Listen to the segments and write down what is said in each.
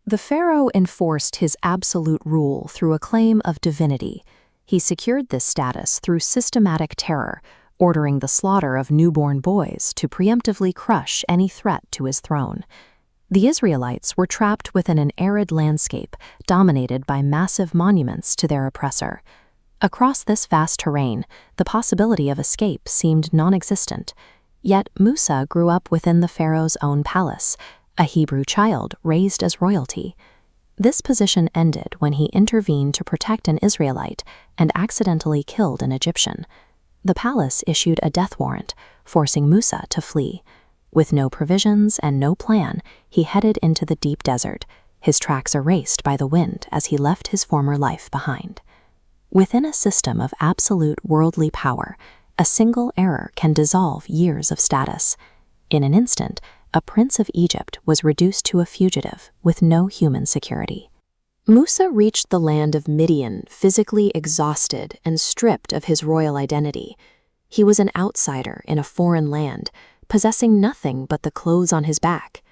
The pharaoh enforced his absolute rule through a claim of divinity. He secured this status through systematic terror, ordering the slaughter of newborn boys to preemptively crush any threat to his throne. The Israelites were trapped within an arid landscape dominated by massive monuments to their oppressor. Across this vast terrain, the possibility of escape seemed non-existent. Yet Musa grew up within the pharaoh's own palace, a Hebrew child raised as royalty. This position ended when he intervened to protect an Israelite and accidentally killed an Egyptian. The palace issued a death warrant, forcing Musa to flee. With no provisions and no plan, he headed into the deep desert, his tracks erased by the wind as he left his former life behind. Within a system of absolute worldly power, a single error can dissolve years of status. In an instant, a prince of Egypt was reduced to a fugitive with no human security. Musa reached the land of Midian physically exhausted and stripped of his royal identity. He was an outsider in a foreign land, possessing nothing but the clothes on his back.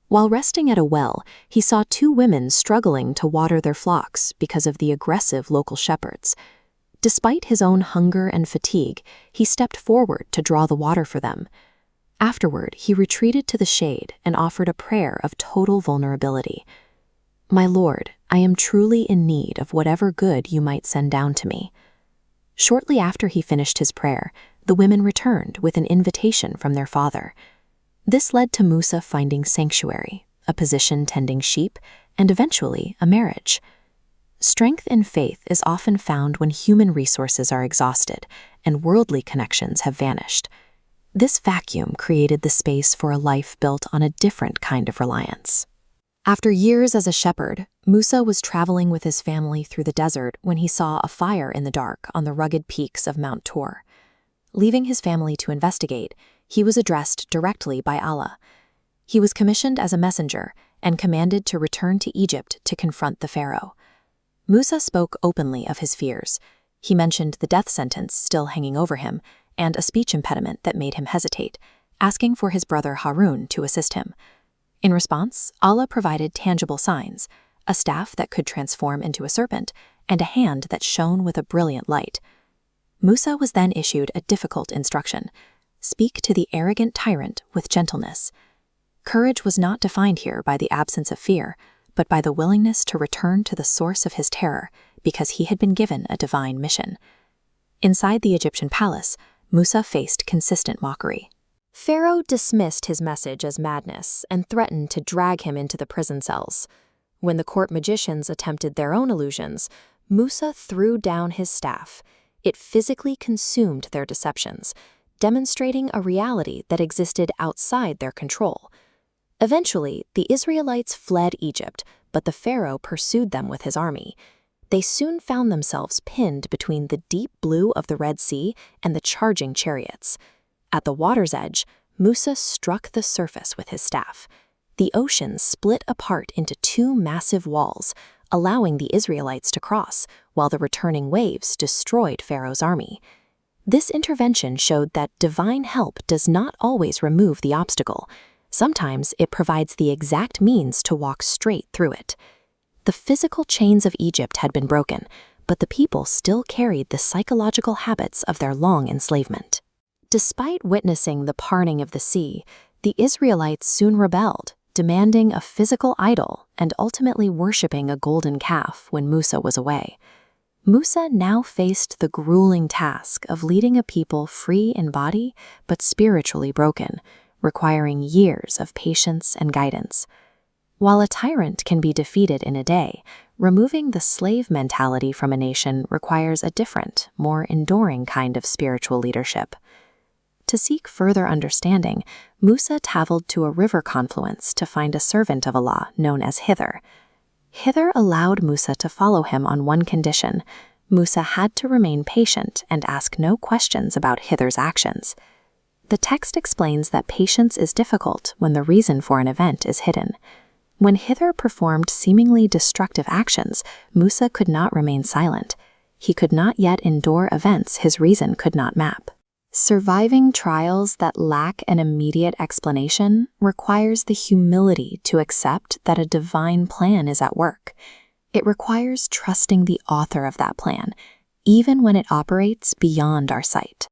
While resting at a well, he saw two women struggling to water their flocks because of the aggressive local shepherds. Despite his own hunger and fatigue, he stepped forward to draw the water for them. Afterward, he retreated to the shade and offered a prayer of total vulnerability. "My Lord, I am truly in need of whatever good you might send down to me." Shortly after he finished his prayer, the women returned with an invitation from their father. This led to Musa finding sanctuary, a position tending sheep, and eventually a marriage. Strength in faith is often found when human resources are exhausted and worldly connections have vanished. This vacuum created the space for a life built on a different kind of reliance. After years as a shepherd, Musa was traveling with his family through the desert when he saw a fire in the dark on the rugged peaks of Mount Tor. Leaving his family to investigate, he was addressed directly by Allah. He was commissioned as a messenger and commanded to return to Egypt to confront the pharaoh. Musa spoke openly of his fears. He mentioned the death sentence still hanging over him and a speech impediment that made him hesitate, asking for his brother Harun to assist him. In response, Allah provided tangible signs, a staff that could transform into a serpent and a hand that shone with a brilliant light. Musa was then issued a difficult instruction: speak to the arrogant tyrant with gentleness. Courage was not defined here by the absence of fear, but by the willingness to return to the source of his terror because he had been given a divine mission. Inside the Egyptian palace, Musa faced consistent mockery. Pharaoh dismissed his message as madness and threatened to drag him into the prison cells. When the court magicians attempted their own illusions, Musa threw down his staff. It physically consumed their deceptions, demonstrating a reality that existed outside their control. Eventually, the Israelites fled Egypt, but the pharaoh pursued them with his army. They soon found themselves pinned between the deep blue of the Red Sea and the charging chariots. At the water's edge, Musa struck the surface with his staff. The ocean split apart into two massive walls, allowing the Israelites to cross, while the returning waves destroyed Pharaoh's army. This intervention showed that divine help does not always remove the obstacle. Sometimes it provides the exact means to walk straight through it. The physical chains of Egypt had been broken, but the people still carried the psychological habits of their long enslavement. Despite witnessing the parting of the sea, the Israelites soon rebelled, demanding a physical idol and ultimately worshipping a golden calf when Musa was away. Musa now faced the grueling task of leading a people free in body but spiritually broken, requiring years of patience and guidance. While a tyrant can be defeated in a day, removing the slave mentality from a nation requires a different, more enduring kind of spiritual leadership. To seek further understanding, Musa traveled to a river confluence to find a servant of Allah known as Hither. Hither allowed Musa to follow him on one condition: Musa had to remain patient and ask no questions about Hither's actions. The text explains that patience is difficult when the reason for an event is hidden. When Hither performed seemingly destructive actions, Musa could not remain silent. He could not yet endure events his reason could not map. Surviving trials that lack an immediate explanation requires the humility to accept that a divine plan is at work. It requires trusting the author of that plan, even when it operates beyond our sight.